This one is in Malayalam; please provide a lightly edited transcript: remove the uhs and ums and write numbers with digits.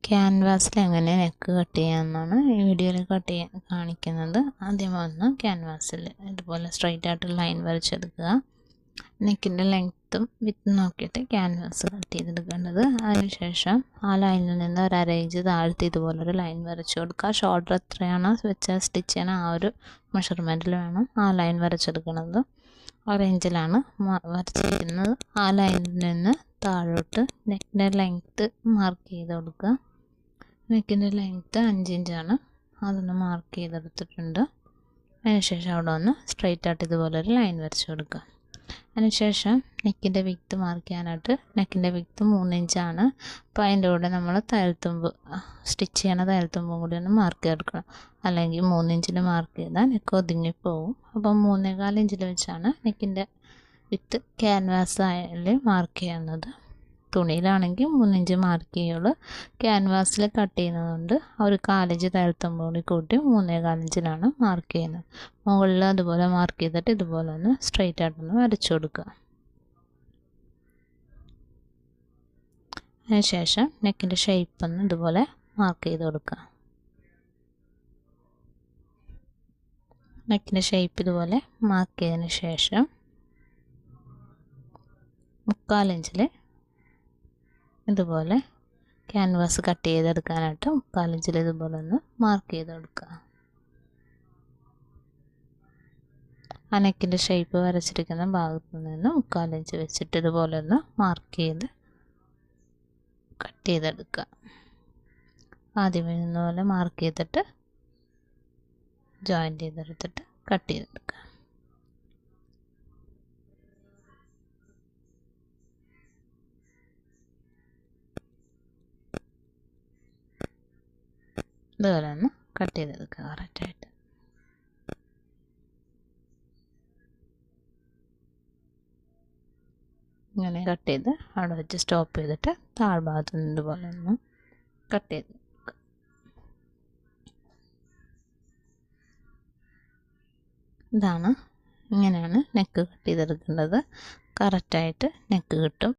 ക്യാൻവാസിൽ എങ്ങനെ നെക്ക് കട്ട് ചെയ്യാമെന്നാണ് ഈ വീഡിയോയിൽ കാണിക്കുന്നത്. ആദ്യം വന്ന് ക്യാൻവാസിൽ ഇതുപോലെ സ്ട്രൈറ്റ് ആയിട്ട് ലൈൻ വരച്ചെടുക്കുക. നെക്കിൻ്റെ ലെങ്ത്തും വിത്തും നോക്കിയിട്ട് ക്യാൻവാസ് കട്ട് ചെയ്തെടുക്കേണ്ടത്. അതിനുശേഷം ആ ലൈനിൽ നിന്ന് ഒരു അര ഇഞ്ച് താഴ്ത്തി ഇതുപോലൊരു ലൈൻ വരച്ചു കൊടുക്കുക. ഷോൾഡർ എത്രയാണോ വെച്ചാൽ സ്റ്റിച്ച് ചെയ്യണം ആ ഒരു മെഷർമെൻറ്റിൽ വേണം ആ ലൈൻ വരച്ചെടുക്കുന്നത്. ഓറഞ്ചിലാണ് വരച്ചിരിക്കുന്നത്. ആ ലൈനിൽ നിന്ന് താഴോട്ട് നെക്കിൻ്റെ ലെങ്ത്ത് മാർക്ക് ചെയ്ത് കൊടുക്കുക. നെക്കിൻ്റെ ലെങ്ത്ത് 5 ഇഞ്ചാണ്. അതൊന്ന് മാർക്ക് ചെയ്തെടുത്തിട്ടുണ്ട്. അതിനുശേഷം അവിടെ വന്ന് സ്ട്രൈറ്റ് ആയിട്ട് ഇതുപോലെ ഒരു ലൈൻ വരച്ച് കൊടുക്കുക. അതിനുശേഷം നെക്കിൻ്റെ വിക്ത് മാർക്ക് ചെയ്യാനായിട്ട് നെക്കിൻ്റെ വിക്ത് 3 ഇഞ്ചാണ്. അപ്പോൾ അതിൻ്റെ കൂടെ നമ്മൾ തയ്യൽത്തുമ്പ് സ്റ്റിച്ച് ചെയ്യണ തയ്യൽത്തുമ്പും കൂടി ഒന്ന് മാർക്ക് ചെയ്തെടുക്കണം. അല്ലെങ്കിൽ 3 ഇഞ്ചിൽ മാർക്ക് ചെയ്താൽ നെക്ക് ഒതുങ്ങിപ്പോവും. അപ്പം 3.25 ഇഞ്ചിൽ വെച്ചാണ് നെക്കിൻ്റെ വിത്ത് ക്യാൻവാസ് ആയാലും മാർക്ക് ചെയ്യുന്നത്. തുണിയിലാണെങ്കിൽ 3 ഇഞ്ച് മാർക്ക് ചെയ്യുള്ളൂ. ക്യാൻവാസിൽ കട്ട് ചെയ്യുന്നതുകൊണ്ട് ഒരു 4 ഇഞ്ച് തയ്യൽത്തുമ്പ് കൂടി കൂട്ടി 3.25 ഇഞ്ചിലാണ് മാർക്ക് ചെയ്യുന്നത്. മുകളിൽ അതുപോലെ മാർക്ക് ചെയ്തിട്ട് ഇതുപോലെ ഒന്ന് സ്ട്രെയിറ്റ് ആയിട്ടൊന്ന് വരച്ചു കൊടുക്കുക. അതിനുശേഷം നെക്കിൻ്റെ ഷേപ്പ് ഒന്ന് ഇതുപോലെ മാർക്ക് ചെയ്ത് കൊടുക്കുക. നെക്കിൻ്റെ ഷേപ്പ് ഇതുപോലെ മാർക്ക് ചെയ്തതിന് ശേഷം 3/4 ഇഞ്ചിൽ ഇതുപോലെ ക്യാൻവാസ് കട്ട് ചെയ്തെടുക്കാനായിട്ട് 3/4 ഇഞ്ചിൽ ഇതുപോലെ ഒന്ന് മാർക്ക് ചെയ്ത് കൊടുക്കുക. ആ നെക്കിൻ്റെ ഷേപ്പ് വരച്ചിരിക്കുന്ന ഭാഗത്ത് നിന്ന് 3/4 ഇഞ്ച് വെച്ചിട്ട് ഇതുപോലെ ഒന്ന് മാർക്ക് ചെയ്ത് കട്ട് ചെയ്തെടുക്കുക. ആദ്യമേ നിന്നപോലെ മാർക്ക് ചെയ്തിട്ട് ജോയിൻ്റ് ചെയ്തെടുത്തിട്ട് കട്ട് ചെയ്തെടുക്കുക. ഇതുപോലെ ഒന്ന് കട്ട് ചെയ്തെടുക്കുക കറക്റ്റായിട്ട്. ഇങ്ങനെ കട്ട് ചെയ്ത് അവിടെ വെച്ച് സ്റ്റോപ്പ് ചെയ്തിട്ട് താഴ്ഭാഗത്ത് നിന്ന് ഇതുപോലെ ഒന്ന് കട്ട് ചെയ്ത് കൊടുക്കുക. ഇങ്ങനെയാണ് നെക്ക് കട്ട് ചെയ്തെടുക്കേണ്ടത്. കറക്റ്റായിട്ട് നെക്ക് കിട്ടും.